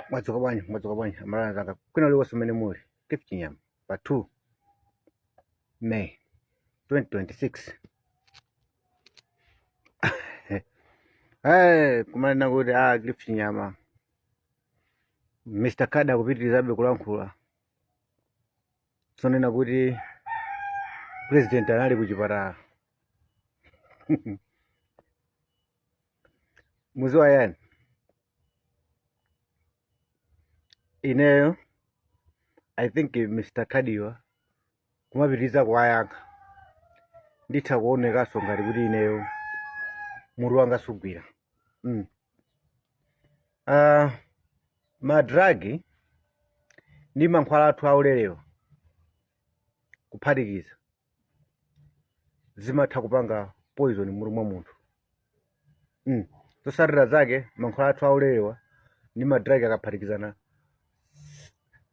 Mwadzuka bwanji amalana zanga kwina uliwonse umene muli gift nyama pa 2 May 2026. Kumanena kuti gift nyama Mr. Kada akupitirizabe kulankhula sonena kuti president anali kuchipatala. Muziwa yani ineyo I think Mr. Kadiwa kumapitiriza kuwayankha nditha kuonekaso ngati kuti ineyo mutu wanga sugwira. Madragi ndi mankhwala athu aulerewa kuphatikiza zimatha kupanga poison mutu mwa munthu. Zotsatira zake mankhwala athu aulerewa ndi madragi akaphatikizana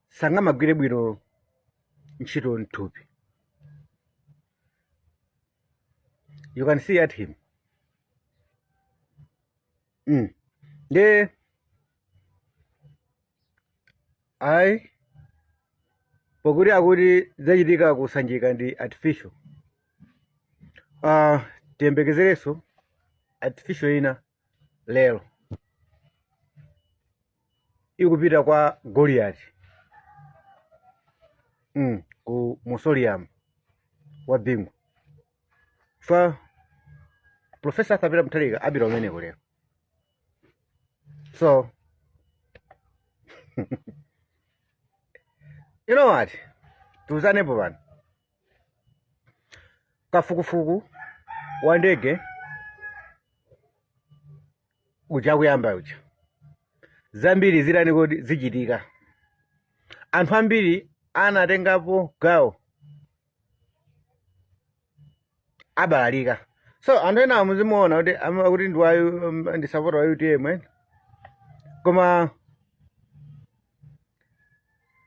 sangamagwire bwino ntchito mthupi. You can see at him. Nde pokuti akuti zachitika kusanjika ndi artificial. Tiyembekezereso artificial ina lero ikupita kwa Goliath ku Mausoleum wa Bingu. Professor Thabira Mutharika abira umeneko lero. So you know what? Tuzanepo bana. Kafukufuku wa ndege uja kuyamba uja. Zambiri zilani kodi zichitika. Anthu ambiri anatengapo gawo abalalika. So anthu ena muzimuona kuti ndiwayo ndi support wa UTM koma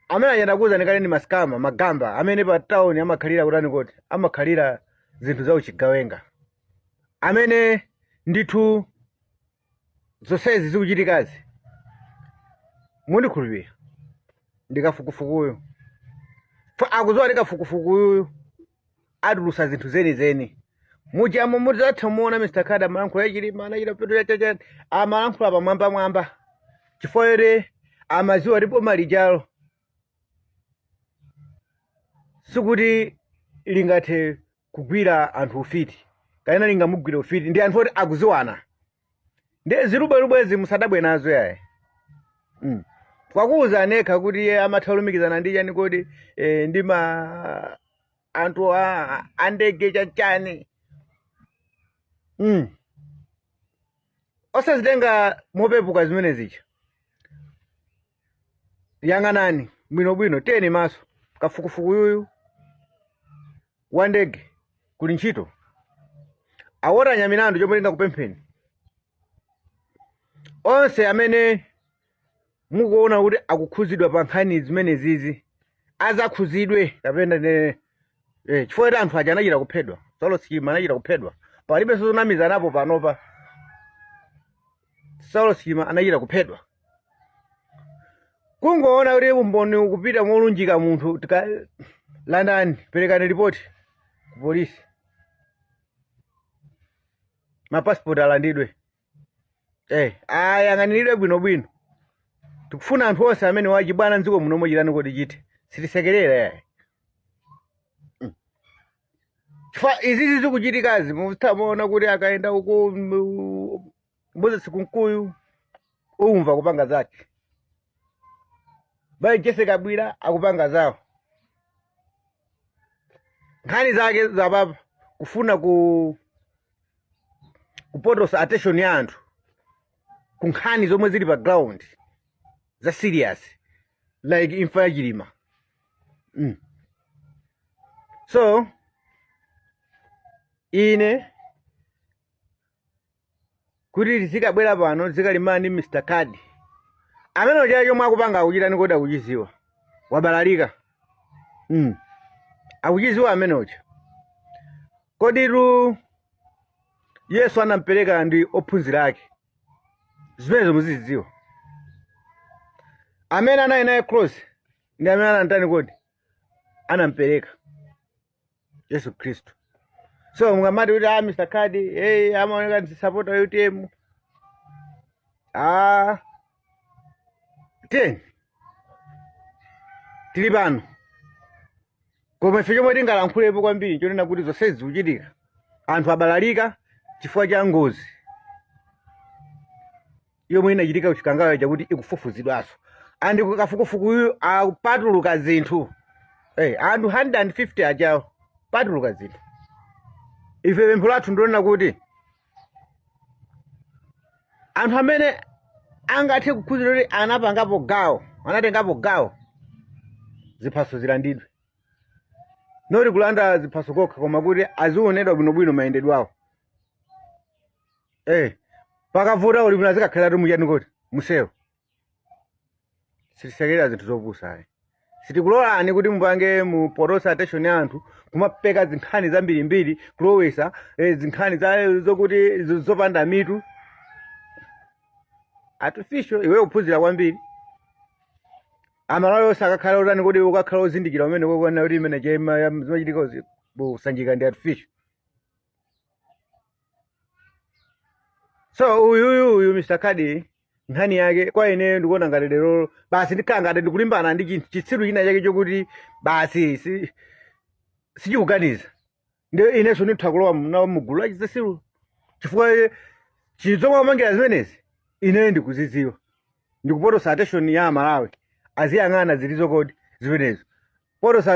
amene ayenda kuza nikale ndi maskama magamba amene pa town amakhalira kutani koti amakhalira zinthu za uchigawenga amene ndithu zonsezi zikuchitikazi mundikhulupirira ndikafukufukuyo akuzowa ndikafukufukuyo adulusa zinthu zenizeni mujamo muzatha muona Mr. Kada amalankhula yachilima anachita peto chachani amalankhula pamwamba chifukwa ere amaziwa ndipo malijalo sikuti lingathe kugwira anthu ufiti kaena lingamugwira ufiti ndi anthu oti akuziwana ndi zilubwelubwezi musadabwe nazo yaye. Kwakuza anekha kuti iye amatha kulumikizana ndi chani kodi ndi anthu andege chachani. Osazitenga mopepuka zimene zicha. Yang'anani bwinobwino teni maso kafukufuku yuyu wa ndege kuli ntchito awota nyamilandu chomwe ndingakupempheni onse amene mukuona kuti akukhuzidwa pa nkhani zimene zizi azakhuzidwe kapena chifukwa anthu aja anachita kuphedwa Saulo Silima anachita kuphedwa palibe sonamiza napo panopa. Saulo Silima anachita kuphedwa kungoona kuti umboni ukupita molunjika munthu landani perekani ripoti ku polisi mapassport alandidwe ayang'aniridwe bwinobwino. Tikufuna anthu onse amene wachibwana mdziko muno mochitani kuti chite sitisekerera yaye. Chifukwa izizi zikuchitikazi mutamuona kuti akaenda uko Moses Kunkuyu umva kupanga zake bai Jesse Kabwira akupanga zawo nkhani zake zapapa kufuna kupotosa attention ya anthu ku nkhani zomwe zili pa ground za serious like imfa yachilima. So ine kuti zikabwera pano zikalimani Mr. Kadi amene ocha chomwe akupanga akuchitani kodi akuchiziwa wabalalika. Akuchiziwa amene ocha kodi Yesu anampereka ndi ophunzira ake zimenezo muzizidziwa. amene anayi naye cross ndi amene anatani kodi anampereka Yesu Kristo. So mungamati kuti Mr. Kadi amaoneka ndi supporter wa UTM. Tili pano koma ife chomwe tingalankhulapo kwambiri chonena kuti zonse zikuchitika anthu abalalika chifukwa cha ngozi yomwe inachitika kuchikangayo chakuti ikufufuzidwanso andi kafukufukuyu akupatuluka zinthu anthu 150 ajawo patuluka zinthu. Ife pempho lathu ndionena kuti anthu amene angathe kukhuzira kuti anapangapo gawo anatengapo gawo ziphaso zilandidwe, noti kulanda ziphaso kokha koma kuti azionedwa bwinobwino mayendedwe awo. Pakavuta uli bwino azikakhala tumuyani kuti musero sitisekerera zinthu zopusa sitikulolani kuti mupange mupotosa attention ya anthu kumapeka zinkhani zambirimbiri kulowesa zinkhani zokuti zopanda mitu artificial. Iwe uphunzira kwambiri amalawi onse akakhala utani kuti ukakhala uzindikira umene kuona kuti imene chema zimachitika busanjika ndi artificial. So uyu Mr. Kadi nkhani yake kwa ine ndikuona ngati lero basi ndikhala ngati ndikulimbana ndi chitsiru china chake chokuti basi sichikuganiza ndi inenso nditha kulowa mugulu la chitsiru chifukwa chizomwe amangira zimenezi ine ndikuzidziwa ndikupotosa attention ya Malawi aziyang'ana zilizo kodi zimenezo. Potosa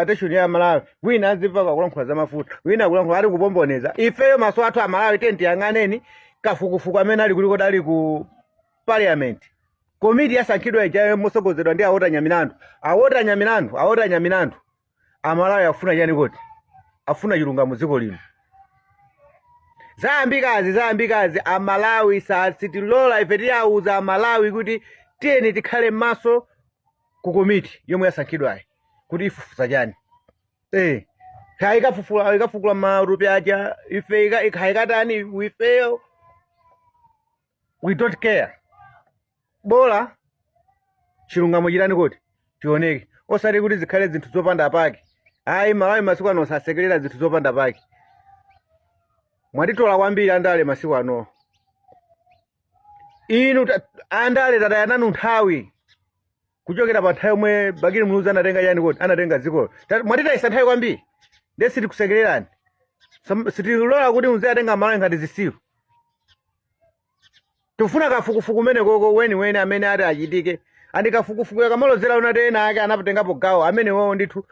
attention ya Malawi wina azimva kulankhula za mafuta wina kulankhula ali kupomboneza. Ifeyo maso athu a Malawi tenti yang'aneni kafukufuku amene ali kuliko dali ku parliament komiti yasankhidwa ija mosogozedwa ndi awota nyamilandu Amalawi afuna chani kodi afuna chilungamo dziko lino. Zambikazi Amalawi sitilola ife tiyauza Amalawi kuti tiyeni tikhale maso ku komiti yomwe yasankhidwayi kuti ifufuza chani. Ikafukula marupi aja ife ikatani ifeyo we don't care. Bola chilungamo chitani kodi chioneke osati kuti zikhale zinthu zopanda pake. Malawi masiku ano sasekerera zinthu zopanda pake. Mwatitola kwambiri andale masiku ano inu andale tatayananu nthawi kuchokera pa nthawi yomwe Bakili Muluzi anatenga chani kodi anatenga dziko mwatitayisa nthawi kwambiri ndi sitikusekererani sitilola kuti muziyatenga Malawi ngati zisiru. Tufuna kafukufuku mene koko weni amene ati achitike andi kafukufuku yakamolozera unatena ake anapatengapo gawo amene wawo ndithu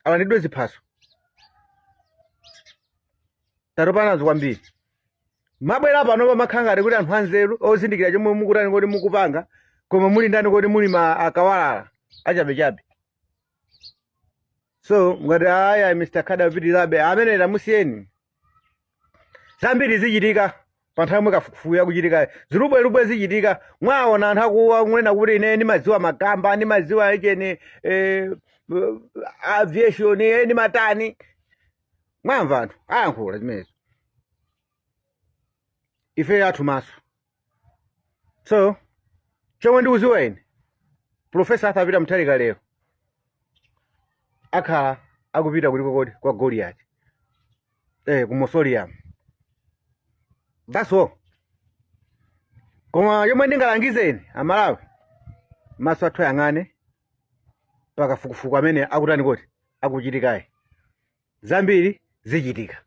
alandidwe ziphaso. Tatopanazo kwambiri mabwera panopa makhangati kuti anthu anzeru ozindikira chomwe mukutani kuti mukupanga koma muli ndani kuti muli akawalala achabechabe. So ngati aya Mr. Kadi apitirabe amene tamusiyeni zambiri zichitika pa nthawi yomwe kafukufuku yakuchitika zilubwelubwe zichitika mwaona anthu akuwa kunena kuti ine ndimadziwa magamba ndimadziwa icheni aviation ndi matani mwamva anthu ayankhula zimenezo ife athu maso. So chomwe ndikuziwa ine Profesa Arthur Peter Mutharika lero akhala akupita kuliko kodi kwa Goliath ku Mausoleum. That's all. Koma yomwe ndingalangizeni Amalawi maso athu yang'ane pakafukufuku amene akutani kodi akuchitikayi zambiri zichitika.